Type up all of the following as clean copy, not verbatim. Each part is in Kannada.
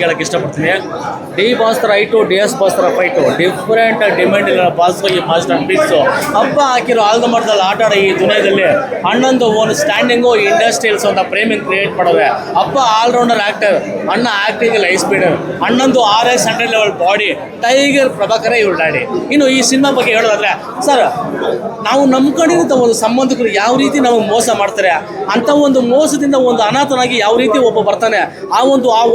ಆಗಿ ಹೇಳಕ್ಕೆ ಇಷ್ಟಪಡ್ತೀನಿ. ಡಿ ಬಾಸ್ ಥರ ಐಟು, ಡಿ ಎಸ್ ಬಾಸ್ ಥರ ಫೈಟು, ಡಿಫ್ರೆಂಟ್ ಡಿಮ್ಯಾಂಡ್ ಇಲ್ಲ ಬಾಸ್ ಈ ಮಾಸ್ಟರ್ ಪೀಸು. ಹಬ್ಬ ಹಾಕಿರೋ ಆಲ್ದಮರದಲ್ಲಿ ಆಟ ಆಡೋ ಈ ದುನಿಯಾದಲ್ಲಿ ಅಣ್ಣಂದು ಒಂದು ಸ್ಟ್ಯಾಂಡಿಂಗು ಇಂಡಸ್ಟ್ರಿಯಲ್ಸ್ ಅಂತ ಪ್ರೇಮಿಂಗ್ ಕ್ರಿಯೇಟ್ ಮಾಡೋವೆ. ಹಬ್ಬ ಆಲ್ರೌಂಡರ್ ಆ್ಯಕ್ಟರ್, ಅಣ್ಣ ಆ್ಯಕ್ಟಿಂಗ್ ಲೈ ಸ್ಪೀಡರ್, ಅಣ್ಣಂದು RS 100 level body, Tiger Prabhakar ಇವ್ರ ಡ್ಯಾಡಿ. ಇನ್ನು ಈ ಸಿನಿಮಾ ಬಗ್ಗೆ ಹೇಳೋದಾದ್ರೆ ಸರ್, ನಾವು ನಂಬ್ಕೊಂಡಿರೋ ಒಂದು ಸಂಬಂಧಿಕರು ಯಾವ ರೀತಿ ನಮಗೆ ಮೋಸ ಮಾಡ್ತಾರೆ, ಅಂಥ ಒಂದು ಮೋಸದಿಂದ ಒಂದು ಅನಾಥನಾಗಿ ಯಾವ ರೀತಿ ಒಬ್ಬ ಬರ್ತಾನೆ, ಆ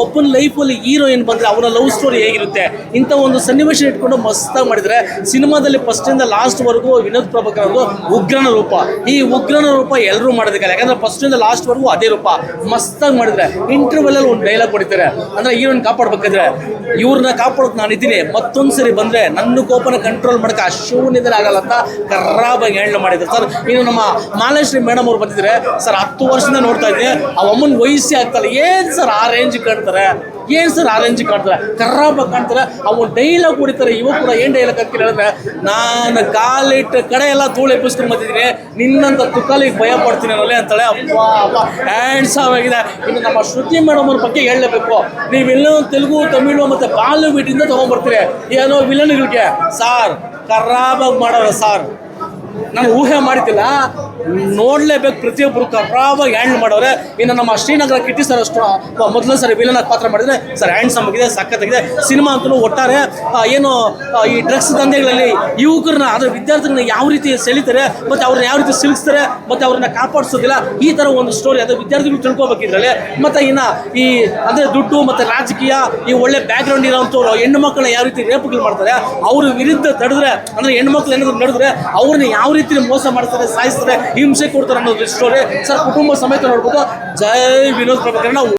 ಒಬ್ಬನ ಲೈಫಲ್ಲಿ ಹೀರೋಯಿನ್ ಬಂದರೆ ಅವರ ಲವ್ ಸ್ಟೋರಿ ಹೇಗಿರುತ್ತೆ, ಇಂಥ ಒಂದು ಸನ್ನಿವೇಶ ಇಟ್ಕೊಂಡು ಮಸ್ತಾಗಿ ಮಾಡಿದರೆ ಸಿನಿಮಾದಲ್ಲಿ ಫಸ್ಟಿಂದ ಲಾಸ್ಟ್ವರೆಗೂ ವಿನೋದ್ ಪ್ರಭಾಕರ್ ಅವರು ಉಗ್ರನ ರೂಪ. ಈ ಉಗ್ರನ ರೂಪ ಎಲ್ಲರೂ ಮಾಡೋದಕ್ಕೆ, ಯಾಕಂದರೆ ಫಸ್ಟಿಂದ ಲಾಸ್ಟ್ವರೆಗೂ ಅದೇ ರೂಪ ಮಸ್ತಾಗಿ ಮಾಡಿದರೆ. ಇಂಟರ್ವಲಲ್ಲಿ ಒಂದು ಡೈಲಾಗ್ ಹೊಡಿತಾರೆ, ಅಂದರೆ ಹೀರೋಯಿನ್ ಕಾಪಾಡ್ಬೇಕಾದ್ರೆ ಇವ್ರನ್ನ ಕಾಪಾಡೋಕೆ ನಾನು ಇದ್ದೀನಿ, ಮತ್ತೊಂದು ಸರಿ ಬಂದರೆ ನನ್ನ ಕೋಪನ ಕಂಟ್ರೋಲ್ ಮಾಡೋಕ್ಕೆ ಅಶೂನ್ಯದಲ್ಲಿ ಆಗಲ್ಲ ಅಂತ ಕರ್ರಾಬಾಗಿ ಹ್ಯಾಂಡಲ್ ಮಾಡಿದ್ದಾರೆ ಸರ್. ಇನ್ನು ನಮ್ಮ ಮಾಲಾಶ್ರೀ ಮೇಡಮ್ ಅವ್ರು ಬಂದಿದ್ದಾರೆ ಸರ್, 10 ವರ್ಷದಿಂದ ನೋಡ್ತಾ ಇದ್ದೀನಿ, ಆ ಅಮ್ಮನ ವಯಸ್ಸೇ ಆಗ್ತಲ್ಲ. ಏನು ಸರ್ ಆ ರೇಂಜಿಗೆ ಕಾಣ್ತಾರೆ, ಏನು ಸರ್ ಆ ರೇಂಜಿಗೆ ಕಾಣ್ತಾರೆ, ಕರ್ರಾಬಾಗಿ ಕಾಣ್ತಾರೆ. ಅವನು ಡೈಲಾಗ್ ಹೊಡಿತಾರೆ. ಇವಾಗ ಕೂಡ ಏನು ಡೈಲಾಗ್ ಅಂತ ಹೇಳಿದ್ರೆ, ನಾನು ಕಾಲಿಟ್ಟು ಕಡೆ ಎಲ್ಲ ಧೂಳು ಎಬ್ಬಿಸ್ಕೊಂಡು ಬಂದಿದ್ದೀನಿ, ನಿನ್ನಂತ ತುಕಾಲಿಗೆ ಭಯ ಪಡ್ತೀನಿ ಅನ್ನೋಲ್ಲೇ ಅಂತಾಳೆ. ಅಪ್ಪ ಅಪ್ಪ ಹ್ಯಾಂಡ್ಸ್ ಆಗಿದೆ. ಇನ್ನು ನಮ್ಮ ಶ್ರುತಿ ಮೇಡಮ್ ಅವ್ರ ಬಗ್ಗೆ ಹೇಳಲೇಬೇಕು. ನೀವೆಲ್ಲೋ ತೆಲುಗು, ತಮಿಳು ಮತ್ತು ಬಾಲಿವುಡ್ಡಿಂದ ತೊಗೊಂಡ್ಬರ್ತೀರಿ ಏನೋ ವಿಲನ್ಗಳಿಗೆ. ಸಾರ್ ಕರ್ರಾಬಾಗಿ ಮಾಡೋರು ಸಾರ್, ನಾನು ಊಹೆ ಮಾಡ್ತಿಲ್ಲ, ನೋಡಲೇಬೇಕು. ಪ್ರತಿಯೊಬ್ಬರು ಕರ್ರಾಬಾಗಿ ಹ್ಯಾಂಡಲ್ ಮಾಡೋರೆ. ಇನ್ನು ನಮ್ಮ ಶ್ರೀನಗರ ಕಿಟ್ಟಿ ಸರ್ ಅಷ್ಟು ಮೊದಲನೇ ಸರಿ ವಿಲನ್ ಆಗಿ ಪಾತ್ರ ಮಾಡಿದರೆ ಸರ್ ಹ್ಯಾಂಡ್ಸಮ್ ಆಗಿದೆ, ಸಖತ್ತಾಗಿದೆ. ಸಿನಿಮಾ ಅಂತಲೂ ಒಟ್ಟಾರೆ ಏನು ಈ ಡ್ರಗ್ಸ್ ದಂಧೆಗಳಲ್ಲಿ ಯುವಕರನ್ನ, ಅದರ ವಿದ್ಯಾರ್ಥಿಗಳನ್ನ ಯಾವ ರೀತಿ ಸೆಳಿತಾರೆ ಮತ್ತು ಅವ್ರನ್ನ ಯಾವ ರೀತಿ ಸಿಲ್ಕಿಸ್ತಾರೆ ಮತ್ತು ಅವ್ರನ್ನ ಕಾಪಾಡಿಸೋದಿಲ್ಲ, ಈ ಥರ ಒಂದು ಸ್ಟೋರಿ ಅದು ವಿದ್ಯಾರ್ಥಿಗಳು ತಿಳ್ಕೊಬೇಕಿದ್ರಲ್ಲಿ. ಮತ್ತು ಇನ್ನು ಈ ಅಂದರೆ ದುಡ್ಡು ಮತ್ತು ರಾಜಕೀಯ, ಈ ಒಳ್ಳೆ ಬ್ಯಾಕ್ಗ್ರೌಂಡ್ ಇರೋಂಥವ್ರು ಹೆಣ್ಣು ಮಕ್ಕಳನ್ನ ಯಾವ ರೀತಿ ರೇಪ್ಗಳು ಮಾಡ್ತಾರೆ, ಅವ್ರ ವಿರುದ್ಧ ತಡೆದ್ರೆ, ಅಂದರೆ ಹೆಣ್ಣು ಮಕ್ಳು ಏನಾದ್ರು ನಡೆದ್ರೆ ಅವ್ರನ್ನ ಯಾವ ರೀತಿ ಮೋಸ ಮಾಡ್ತಾರೆ, ಸಾಯಿಸ್ತಾರೆ, ಹಿಂಸೆ ಕೊಡ್ತಾರೆ ಅನ್ನೋದು ಸ್ಟೋರಿ ಸರ್. ಕುಟುಂಬ ಸಮೇತ ನೋಡ್ಬೋದು. ಜೈ ವಿನೋದ್ ಪ್ರಭಾಕರ್.